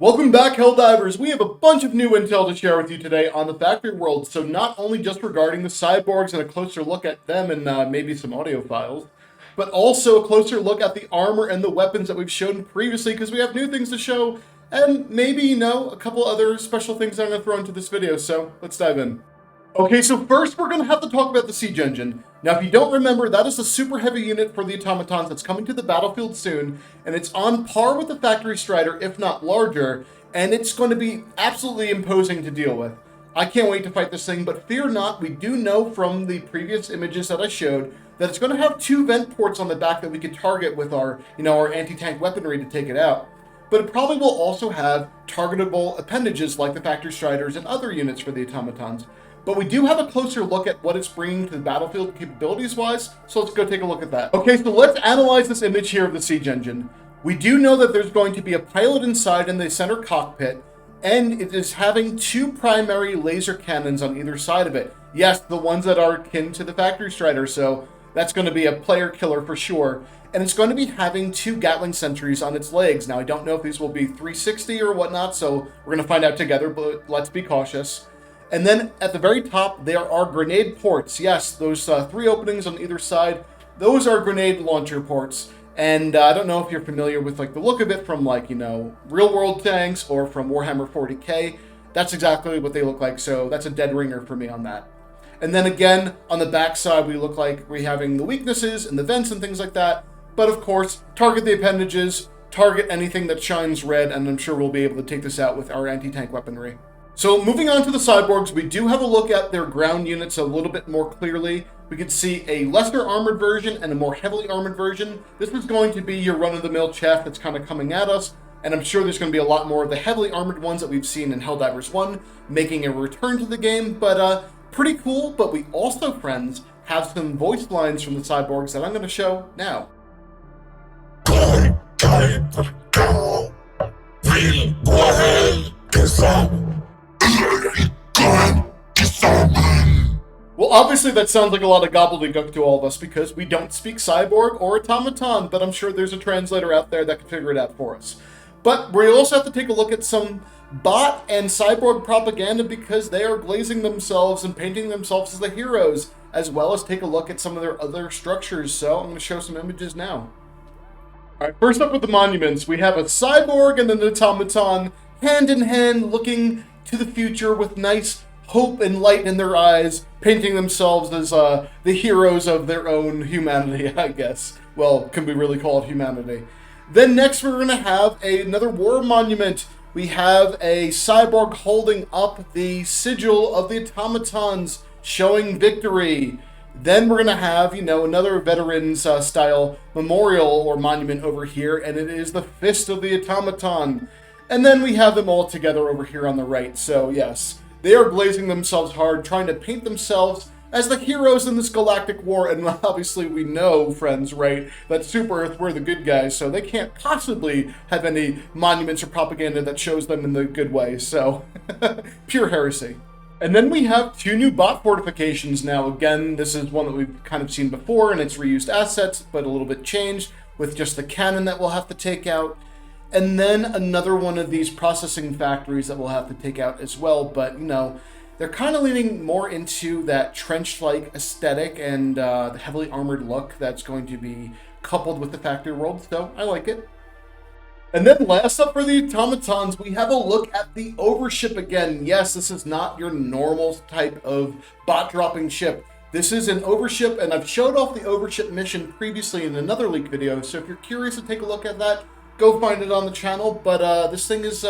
Welcome back, Helldivers! We have a bunch of new intel to share with you today on the Factory World, so not only just regarding the Cyborgs and a closer look at them and maybe some audio files, but also a closer look at the armor and the weapons that we've shown previously, because we have new things to show, and maybe, a couple other special things I'm going to throw into this video, so let's dive in. Okay, so first we're going to have to talk about the Siege Engine. Now, if you don't remember, that is a super heavy unit for the Automatons that's coming to the battlefield soon, and it's on par with the Factory Strider, if not larger, and it's going to be absolutely imposing to deal with. I can't wait to fight this thing, but fear not, we do know from the previous images that I showed that it's going to have two vent ports on the back that we could target with our, our anti-tank weaponry to take it out. But it probably will also have targetable appendages like the Factory Striders and other units for the Automatons. But we do have a closer look at what it's bringing to the battlefield capabilities-wise, so let's go take a look at that. Okay, so let's analyze this image here of the Siege Engine. We do know that there's going to be a pilot inside in the center cockpit, and it is having two primary laser cannons on either side of it. Yes, the ones that are akin to the Factory Strider, so that's going to be a player killer for sure. And it's going to be having two Gatling sentries on its legs. Now, I don't know if these will be 360 or whatnot, so we're going to find out together, but let's be cautious. And then at the very top, there are grenade ports. Yes, those three openings on either side, those are grenade launcher ports. And I don't know if you're familiar with the look of it from real world tanks or from Warhammer 40k. That's exactly what they look like. So that's a dead ringer for me on that. And then again, on the back side, we look like we're having the weaknesses and the vents and things like that. But of course, target the appendages, target anything that shines red, and I'm sure we'll be able to take this out with our anti-tank weaponry. So moving on to the Cyborgs, we do have a look at their ground units a little bit more clearly. We can see a lesser armored version and a more heavily armored version. This is going to be your run-of-the-mill chaff that's kind of coming at us, and I'm sure there's going to be a lot more of the heavily armored ones that we've seen in Helldivers 1 making a return to the game, but pretty cool. But we also, friends, have some voice lines from the Cyborgs that I'm going to show now. Well, obviously that sounds like a lot of gobbledygook to all of us because we don't speak Cyborg or Automaton, but I'm sure there's a translator out there that can figure it out for us. But we also have to take a look at some bot and Cyborg propaganda because they are glazing themselves and painting themselves as the heroes, as well as take a look at some of their other structures. So I'm going to show some images now. All right, first up with the monuments, we have a Cyborg and an Automaton hand in hand looking to the future with nice hope and light in their eyes, painting themselves as the heroes of their own humanity, I guess. Well, can we really call it humanity? Then next we're going to have another war monument. We have a Cyborg holding up the sigil of the Automatons, showing victory. Then we're going to have, another veterans style memorial or monument over here, and it is the Fist of the Automaton. And then we have them all together over here on the right. So yes, they are blazing themselves hard, trying to paint themselves as the heroes in this galactic war. And obviously we know, friends, right, that Super Earth, we're the good guys, so they can't possibly have any monuments or propaganda that shows them in the good way. So pure heresy. And then we have two new bot fortifications now. Again, this is one that we've kind of seen before, and it's reused assets, but a little bit changed with just the cannon that we'll have to take out. And then another one of these processing factories that we'll have to take out as well. But, they're kind of leaning more into that trench-like aesthetic and the heavily armored look that's going to be coupled with the Factory World. So I like it. And then last up for the Automatons, we have a look at the Overship again. Yes, this is not your normal type of bot-dropping ship. This is an Overship, and I've showed off the Overship mission previously in another leak video. So if you're curious to take a look at that, go find it on the channel, but this thing is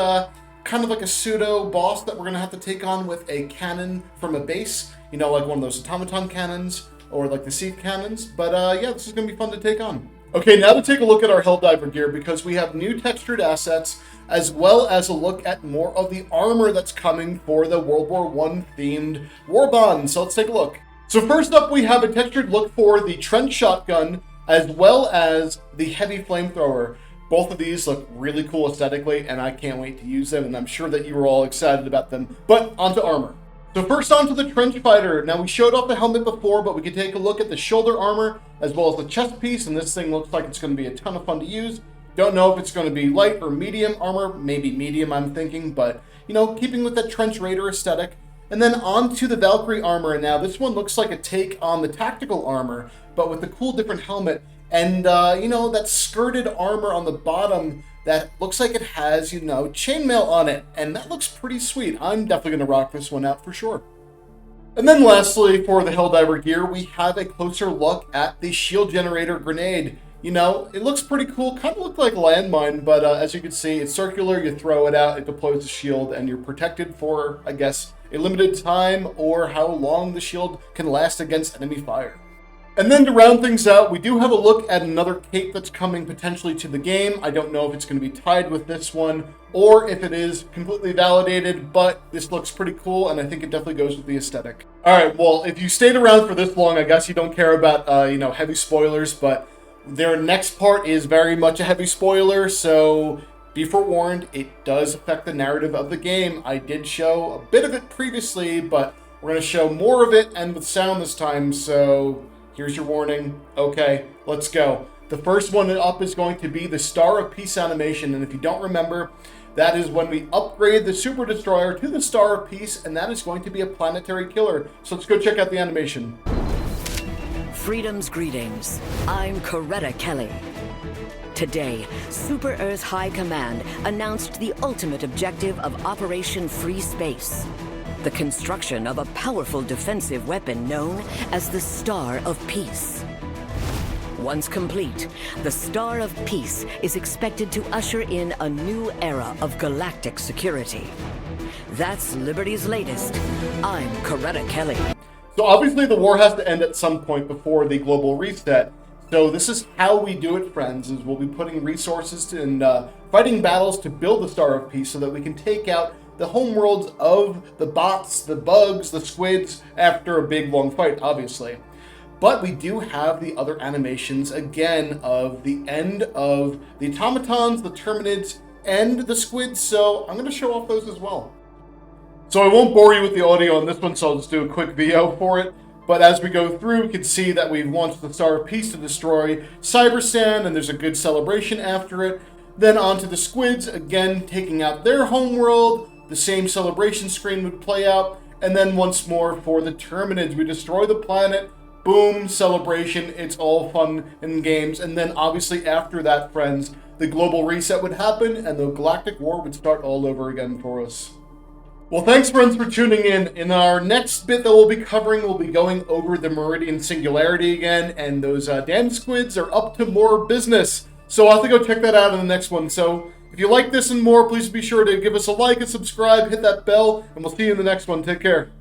kind of like a pseudo boss that we're going to have to take on with a cannon from a base, like one of those Automaton cannons or like the Seed cannons. But yeah, this is going to be fun to take on. Okay, now to take a look at our Helldiver gear because we have new textured assets as well as a look at more of the armor that's coming for the World War I themed Warbond. So let's take a look. So first up, we have a textured look for the trench shotgun as well as the heavy flamethrower. Both of these look really cool aesthetically, and I can't wait to use them, and I'm sure that you were all excited about them. But onto armor. So first onto the trench fighter. Now we showed off the helmet before, but we can take a look at the shoulder armor as well as the chest piece, and this thing looks like it's going to be a ton of fun to use. Don't know if it's going to be light or medium armor, maybe medium I'm thinking, but, you know, keeping with that Trench Raider aesthetic. And then on to the Valkyrie armor, and now this one looks like a take on the tactical armor, but with a cool different helmet, and, you know, that skirted armor on the bottom that looks like it has, you know, chainmail on it, and that looks pretty sweet. I'm definitely going to rock this one out for sure. And then lastly, for the Helldiver gear, we have a closer look at the shield generator grenade. You know, it looks pretty cool, kind of looked like a landmine, but as you can see, it's circular, you throw it out, it deploys the shield, and you're protected for, I guess, a limited time, or how long the shield can last against enemy fire. And then to round things out, we do have a look at another cape that's coming potentially to the game. I don't know if it's going to be tied with this one, or if it is completely validated, but this looks pretty cool, and I think it definitely goes with the aesthetic. Alright, well, if you stayed around for this long, I guess you don't care about, you know, heavy spoilers, but their next part is very much a heavy spoiler, so be forewarned, it does affect the narrative of the game. I did show a bit of it previously, but we're going to show more of it, and with sound this time, so here's your warning. Okay, let's go. The first one up is going to be the Star of Peace animation, and if you don't remember, that is when we upgrade the Super Destroyer to the Star of Peace, and that is going to be a planetary killer. So let's go check out the animation. Freedom's greetings. I'm Coretta Kelly. Today, Super Earth High Command announced the ultimate objective of Operation Free Space: the construction of a powerful defensive weapon known as the Star of Peace. Once complete, the Star of Peace is expected to usher in a new era of galactic security. That's Liberty's latest. I'm Coretta Kelly. So obviously the war has to end at some point before the global reset. So this is how we do it, friends, is we'll be putting resources and fighting battles to build the Star of Peace so that we can take out the homeworlds of the bots, the bugs, the squids, after a big long fight, obviously. But we do have the other animations, again, of the end of the automatons, the terminids, and the squids, so I'm going to show off those as well. So I won't bore you with the audio on this one, so I'll just do a quick video for it. But as we go through, we can see that we've launched the Star of Peace to destroy Cybersand, and there's a good celebration after it. Then onto the squids, again, taking out their homeworld. The same celebration screen would play out. And then once more for the terminids, we destroy the planet. Boom, celebration, it's all fun and games. And then obviously after that, friends, the global reset would happen and the galactic war would start all over again for us. Well, thanks friends for tuning in. In our next bit that we'll be covering, we'll be going over the Meridian Singularity again, and those damn squids are up to more business. So I'll have to go check that out in the next one. So if you like this and more, please be sure to give us a like and subscribe, hit that bell, and we'll see you in the next one. Take care.